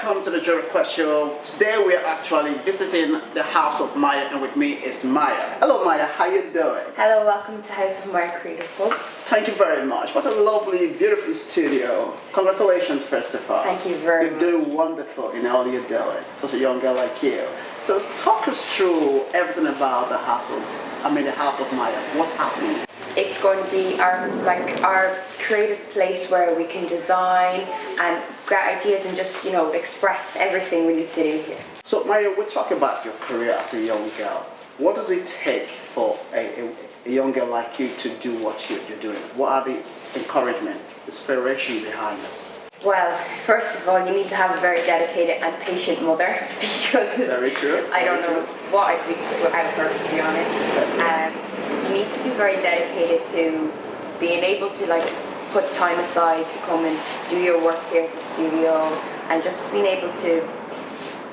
welcome to the Joe Request Show. Today we are actually visiting the house of Maya, and with me is Maya. Hello Maya, how you doing? Hello, welcome to House of Maya Creative Hub. Thank you very much. What a lovely, beautiful studio. Congratulations first of all. Thank you very much. You're doing wonderful in all you're doing. Such a young girl like you. So talk us through everything about the house of Maya. What's happening? It's going to be our creative place where we can design and get ideas and just, express everything we need to do here. So Maya, we're talking about your career as a young girl. What does it take for a young girl like you to do what you're doing? What are the encouragement, inspiration behind it? Well, first of all, you need to have a very dedicated and patient mother because Very true. I don't know what I'd be without her, to be honest. You need to be very dedicated to being able to put time aside to come and do your work here at the studio, and just being able to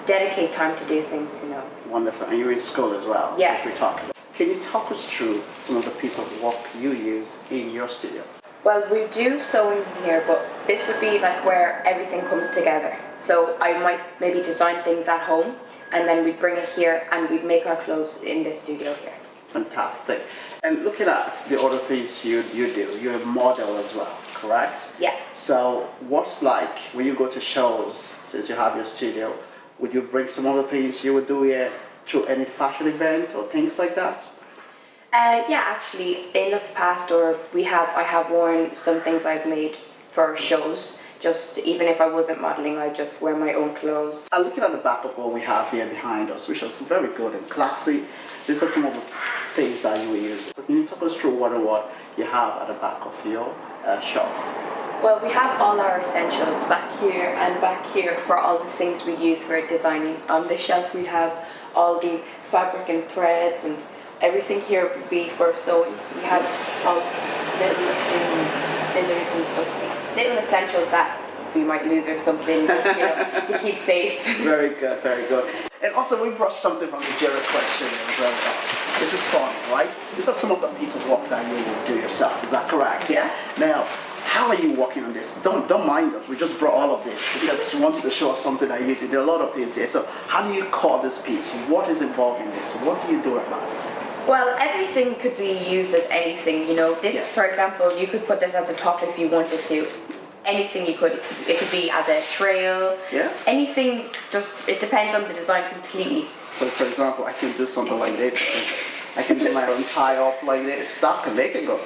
dedicate time to do things, Wonderful. And you're in school as well, Yeah. which we talked about. Can you talk us through some of the piece of work you use in your studio? Well, we do sewing here, but this would be where everything comes together. So I might maybe design things at home, and then we'd bring it here and we'd make our clothes in the studio here. Fantastic. And looking at the other things you do, you're a model as well, correct? Yeah. So what's like when you go to shows, since you have your studio, would you bring some other things you would do here to any fashion event or things like that? Yeah, actually, in the past, I have worn some things I've made for shows. Just even if I wasn't modeling, I'd just wear my own clothes. I'm looking at the back of what we have here behind us, which is very good and classy. These are some of the things that you will use. So can you talk us through what you have at the back of your shelf? Well, we have all our essentials back here for all the things we use for designing. On the shelf we have all the fabric and threads, and everything here would be for sewing. We have all little scissors and stuff, little essentials that we might lose or something, just, to keep safe. Very good, very good. And also we brought something from the Joe Request Show as well. This is fun, right? These are some of the pieces of work that you will do yourself, is that correct? Yeah. Now, how are you working on this? Don't mind us, we just brought all of this because we wanted to show us something that you do. There are a lot of things here. So how do you call this piece? What is involved in this? What do you do about this? Well, everything could be used as anything, This, Yes. for example, you could put this as a top if you wanted to. Anything you could. It could be as a trail. Yeah. Anything, just, it depends on the design completely. So for example, I can do something like this. I can do my own tie up like this. That can make it good.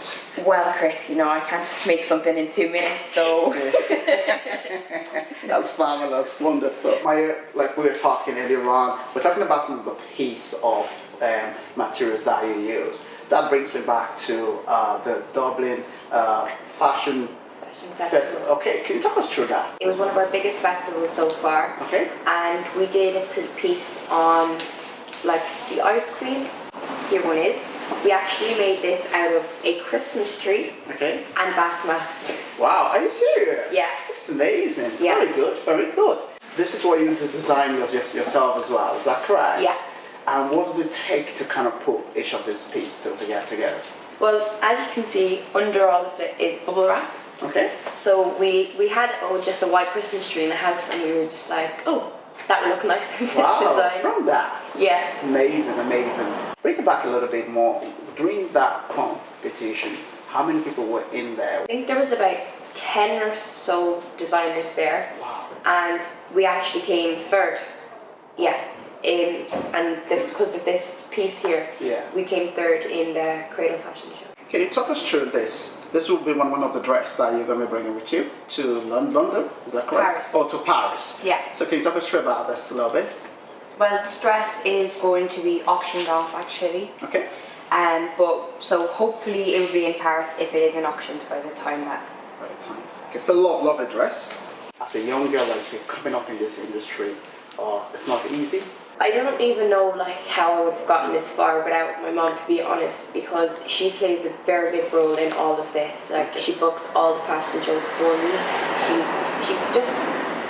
Well, Chris, I can't just make something in 2 minutes, so. That's fabulous, wonderful. Like we were talking earlier on, we're talking about some of the piece of materials that you use. That brings me back to the Dublin Fashion Festival. Okay, can you talk us through that? It was one of our biggest festivals so far. Okay. And we did a piece on the ice creams. Here one is. We actually made this out of a Christmas tree. Okay. And bath mats. Wow, are you serious? Yeah. This is amazing. Yeah. Very good, very good. This is what you design yourself as well, is that correct? Yeah. And what does it take to kind of put each of this piece to get together? Well, as you can see, under all of it is bubble wrap. Okay. So we had just a white Christmas tree in the house, and we were just like, oh, that would look nice as a Wow, design. from that. Yeah. Amazing, amazing. Bring it back a little bit more. During that competition, how many people were in there? I think there was about 10 or so designers there. Wow. And we actually came third. Yeah. And this, because of this piece here, Yeah. we came third in the Cradle Fashion Show. Can you talk us through this? This will be one of the dress that you're going to be bringing with you to London, is that correct? Paris. Oh, to Paris. Yeah. So can you talk us through about this a little bit? Well, this dress is going to be auctioned off actually. Okay. So hopefully it will be in Paris if it isn't auctioned by the time that. By the time. Okay, it's a lovely dress. As a young girl like you coming up in this industry, it's not easy. I don't even know how I would have gotten this far without my mom, to be honest, because she plays a very big role in all of this. She books all the fashion shows for me. She just,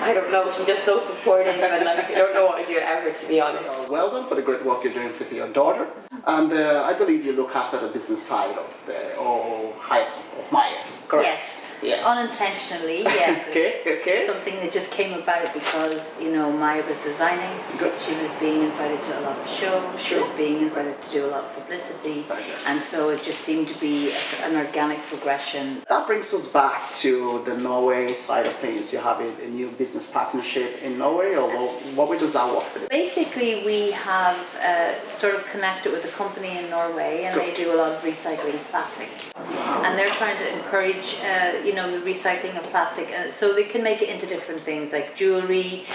I don't know, she's just so supportive, and I don't know what I'd do without her, to be honest. Well done for the great work you're doing with your daughter. And I believe you look after the business side of House of Maya. Correct? Yes. Yes. Unintentionally, yes. Okay, It's okay. something that just came about because, you know, Maya was designing. Good. She was being invited to a lot of shows. She Sure. was being invited to do a lot of publicity. Very good. And so it just seemed to be an organic progression. That brings us back to the Norway side of things. You have a new business partnership in Norway, or what way does that work for you? Basically, we have sort of connected with a company in Norway, and they do a lot of recycling plastic. And they're trying to encourage, you know, the recycling of plastic, so they can make it into different things like jewelry,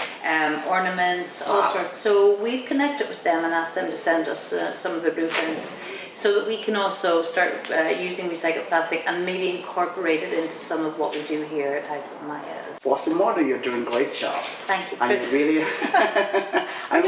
ornaments, all sorts. So we've connected with them and asked them to send us some of the blueprints, so that we can also start using recycled plastic and maybe incorporate it into some of what we do here at House of Maya. For as a model, you're doing a great job. Thank you, And Chris. you really, I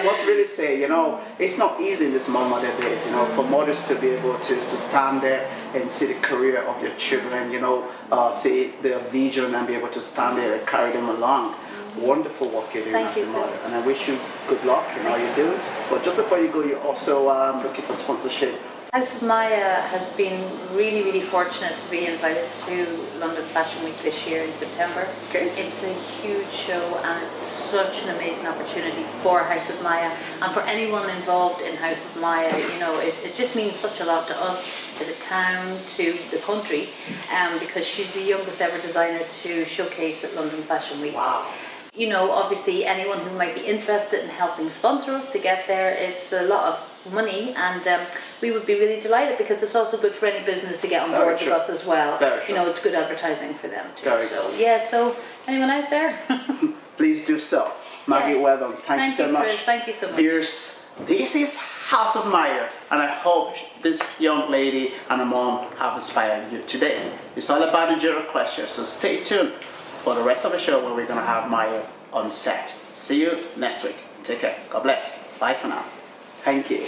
must really say, you know, it's not easy in this modern days, you know, for mothers to be able to stand there and see the career of their children, you know, see their vision and be able to stand there and carry them along. Wonderful work you're doing Thank as you, a mother, Chris. and I wish you good luck in all you're doing. But just before you go, you're also looking for sponsorship. House of Maya has been really, really fortunate to be invited to London Fashion Week this year in September. Okay. It's a huge show and it's such an amazing opportunity for House of Maya and for anyone involved in House of Maya. You know, it just means such a lot to us, to the town, to the country, because she's the youngest ever designer to showcase at London Fashion Week. Wow. You know, obviously anyone who might be interested in helping sponsor us to get there, it's a lot of money, and we would be really delighted because it's also good for any business to get on Very board with true. us as well. Very You know, it's good advertising for them too. Very So yeah, so anyone out there? Please do so. Maggie, Yeah. well done. Thank you so much. Chris. Thank you so much. Viewers, this is House of Maya, and I hope this young lady and her mom have inspired you today. It's all about the general question, so stay tuned for the rest of the show where we're going to have Maya on set. See you next week. Take care. God bless. Bye for now. Thank you.